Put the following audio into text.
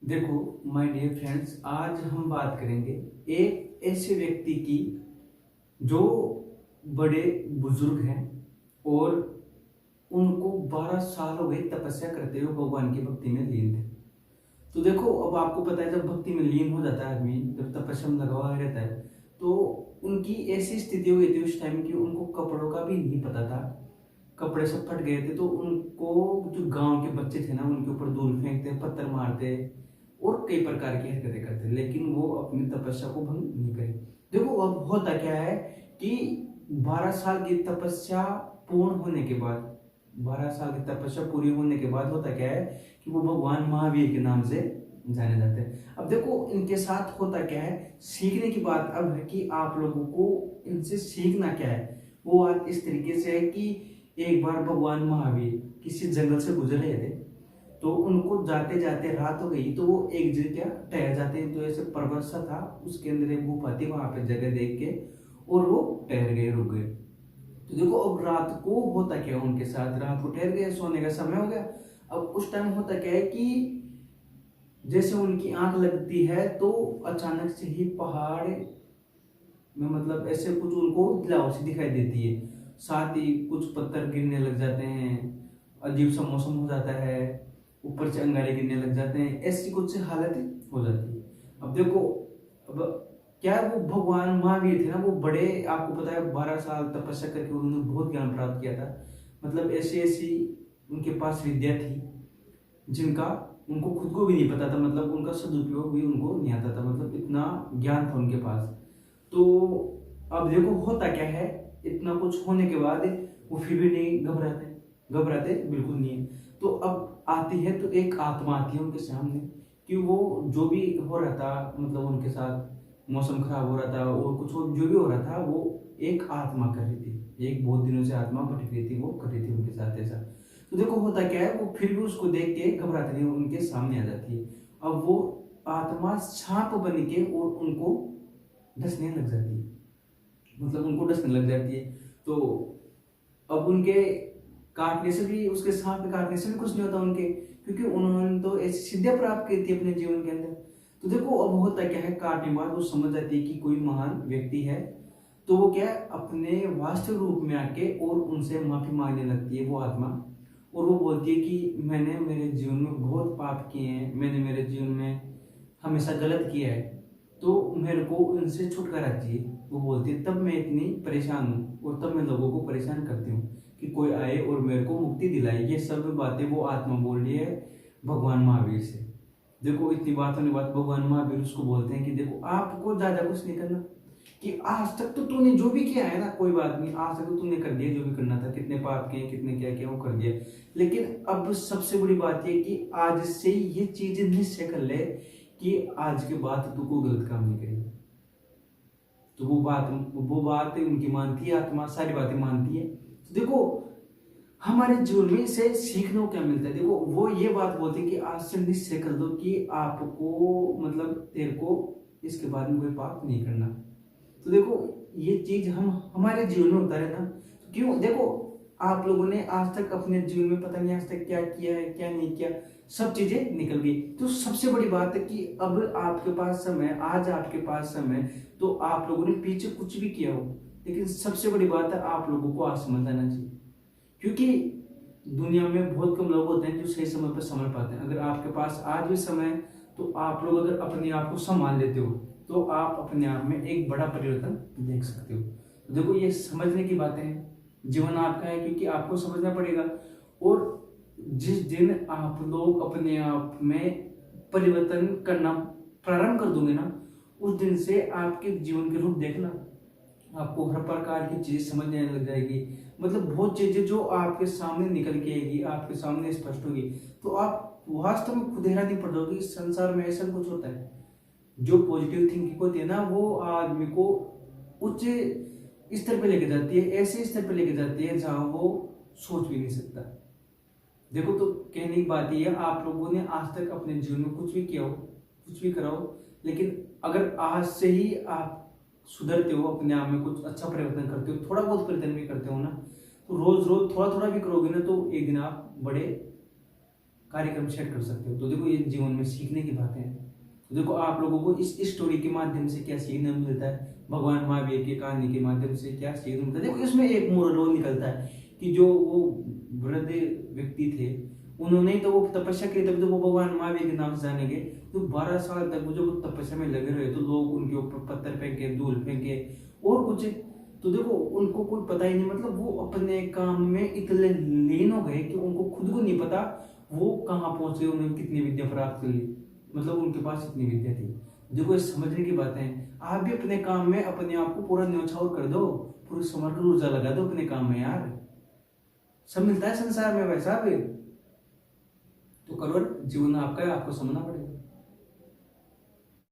देखो my dear friends, आज हम बात करेंगे एक ऐसे व्यक्ति की जो बड़े बुजुर्ग हैं और उनको 12 साल हो गए तपस्या करते हुए भगवान की भक्ति में लीन थे। तो देखो, अब आपको पता है जब भक्ति में लीन हो जाता है आदमी, जब तपस्या में लगा हुआ रहता है, तो उनकी ऐसी स्थिति हो गई थी उस टाइम की उनको कपड़ों का भी नहीं पता था। कपड़े सब फट गए थे, तो उनको जो गांव के बच्चे थे ना उनके ऊपर धूल फेंकते, पत्थर मारते और कई प्रकार की हरकतें करते, लेकिन वो अपनी तपस्या को भंग नहीं करे। देखो, अब होता क्या है कि 12 साल की तपस्या पूर्ण होने के बाद, 12 साल की तपस्या पूरी होने के बाद होता क्या है कि वो भगवान महावीर के नाम से जाने जाते हैं। अब देखो, इनके साथ होता क्या है, सीखने की बात अब है कि आप लोगों को इनसे सीखना क्या है। वो बात इस तरीके से है कि एक बार भगवान महावीर किसी जंगल से गुजर रहे थे, तो उनको जाते जाते रात हो गई, तो वो एक जगह ठहर जाते हैं। तो ऐसे पर्वत सा था, उसके अंदर एक गुफा थी, वहां पे जगह देख के और वो ठहर गए, रुक गए। तो देखो, अब रात को होता क्या है उनके साथ, रात को ठहर गए, सोने का समय हो गया। अब उस टाइम होता क्या है कि जैसे उनकी आंख लगती है तो अचानक से ही पहाड़ में, मतलब ऐसे कुछ उनको गिलावट सी दिखाई देती है, साथ ही कुछ पत्थर गिरने लग जाते हैं, अजीब सा मौसम हो जाता है, ऊपर से अंगारे गिरने लग जाते हैं, ऐसी कुछ हालत हो जाती है। अब देखो, अब क्या है, वो भगवान महावीर थे ना, वो बड़े, आपको पता है 12 साल तपस्या करके उन्होंने बहुत ज्ञान प्राप्त किया था। मतलब ऐसी ऐसी उनके पास विद्या थी जिनका उनको खुद को भी नहीं पता था, मतलब उनका सदुपयोग भी उनको नहीं आता था, मतलब इतना ज्ञान था उनके पास। तो अब देखो, होता क्या है, इतना कुछ होने के बाद वो फिर भी नहीं घबराते, घबराते बिल्कुल नहीं है। तो अब आती है, तो एक आत्मा आती है उनके सामने कि वो जो भी हो रहा था, मतलब उनके साथ मौसम खराब हो रहा था और कुछ जो भी हो रहा था, वो एक आत्मा कर रही थी, एक बहुत दिनों से आत्मा भटक रही थी, वो कर रही थी उनके साथ ऐसा। तो देखो, होता क्या है, वो फिर भी उसको देख के घबराती नहीं, उनके सामने आ जाती है। अब वो आत्मा सांप बन के और उनको डसने लग जाती है, मतलब उनको डसने लग जाती है। तो अब उनके काटने से भी, उसके सांप के काटने से भी कुछ नहीं होता उनके, क्योंकि उन्होंने तो ऐसी सिद्धियां प्राप्त की थी अपने जीवन के अंदर। तो देखो, अब होता क्या है, काटने के बाद वो समझ जाती है कि कोई महान व्यक्ति है। तो वो क्या है, अपने वास्तविक रूप में आके और उनसे माफी मांगने लगती है वो आत्मा। और वो बोलती है कि मैंने मेरे जीवन में बहुत पाप किए हैं, मैंने मेरे जीवन में हमेशा गलत किया है, तो मेरे को उनसे छुटकारा चाहिए। वो बोलती है, तब मैं इतनी परेशान हूँ और तब मैं लोगों को परेशान करती हूँ कि कोई आए और मेरे को मुक्ति दिलाए। ये सब बातें वो आत्मा बोल रही है भगवान महावीर से। देखो, इतनी बात होने के बाद भगवान महावीर उसको बोलते हैं कि देखो, आपको ज्यादा कुछ नहीं करना, कि आज तक तो तूने जो भी किया है ना, कोई बात नहीं, आज तक तो तूने कर दिया जो भी करना था, कितने पाप किए, कितने क्या किया वो कर दिया। लेकिन अब सबसे बड़ी बात यह कि आज से ये चीज निश्चय कर ले कि आज के बाद तू कोई गलत काम नहीं करेगी। तो वो बात उनकी मानती है, आत्मा सारी बातें मानती है। तो देखो, हमारे जीवन में से सीखने को क्या मिलता है। देखो, वो ये बात बोलते हैं कि आज से निश्चय कर दो कि आपको, मतलब तेरे को इसके बाद में कोई पाप नहीं करना। तो देखो, ये चीज हम हमारे जीवन में उतारे ना, तो क्यों, देखो आप लोगों ने आज तक अपने जीवन में पता नहीं आज तक क्या किया है क्या नहीं किया, सब चीजें निकल गई। तो सबसे बड़ी बात है कि अब आपके पास समय, आज आपके पास समय, तो आप लोगों ने पीछे कुछ भी किया हो, लेकिन सबसे बड़ी बात है आप लोगों को आज समझ आना चाहिए। क्योंकि दुनिया में बहुत कम लोग होते हैं जो सही समय पर समझ पाते हैं। अगर आपके पास आज भी समय है, तो आप लोग अगर अपने आप को संभाल लेते हो, तो आप अपने आप में एक बड़ा परिवर्तन देख सकते हो। तो देखो, ये समझने की बातें हैं, जीवन आपका है, क्योंकि आपको समझना पड़ेगा। और जिस दिन आप लोग अपने आप में परिवर्तन करना प्रारंभ कर दोगे ना, उस दिन से आपके जीवन के रूप देखना, आपको हर प्रकार की चीज समझने लग जाएगी। मतलब बहुत चीजें जो आपके सामने निकल के आएगी, आपके सामने स्पष्ट होगी, तो आप वास्तव में खुद हैरानी पड़ जाओगे, इस संसार में ऐसा कुछ होता है। जो पॉजिटिव थिंकिंग होती है ना, वो आदमी को उच्च स्तर पे लेके जाती है, ऐसे स्तर पे लेके जाती है जहां वो सोच भी नहीं सकता। देखो, तो कहने की बात ये है, आप लोगों ने आज तक अपने जीवन में कुछ भी किया हो, कुछ भी करा हो, लेकिन अगर आज से ही आप सुधरते हो, अपने आप में कुछ अच्छा परिवर्तन करते हो, थोड़ा बहुत परिवर्तन भी करते हो ना, तो रोज रोज थोड़ा थोड़ा भी करोगे ना, तो एक दिन आप बड़े कार्यक्रम सेट कर सकते हो। तो देखो ये जीवन में सीखने की बातें हैं। तो देखो आप लोगों को इस स्टोरी के माध्यम से क्या सीखने मिलता है, भगवान महावीर की कहानी के माध्यम से क्या सीखने मिलता है। देखो इसमें एक मोरल वो निकलता है कि जो वो वृद्ध व्यक्ति थे उन्होंने तो वो तपस्या की, तब तो वो भगवान महावीर के नाम से जाने गए। तो 12 साल तक वो जो तपस्या में लगे रहे तो लोग उनके ऊपर पत्थर फेंके, धूल फेंके और कुछ। तो देखो उनको कोई पता ही नहीं, मतलब वो अपने काम में इतने लीन हो गए कि उनको खुद को नहीं पता वो कहाँ पहुंचे, उन्होंने कितनी विद्या प्राप्त कर ली, मतलब उनके पास इतनी विद्या थी। देखो ये समझने की बातें हैं। आप भी अपने काम में अपने आप को पूरा न्यौछावर कर दो, पूरी समर्पण ऊर्जा लगा दो अपने काम में यार। सब मिलता है संसार में वैसा भी। तो करोड़ जीवन आपका है, आपको समझना पड़ेगा।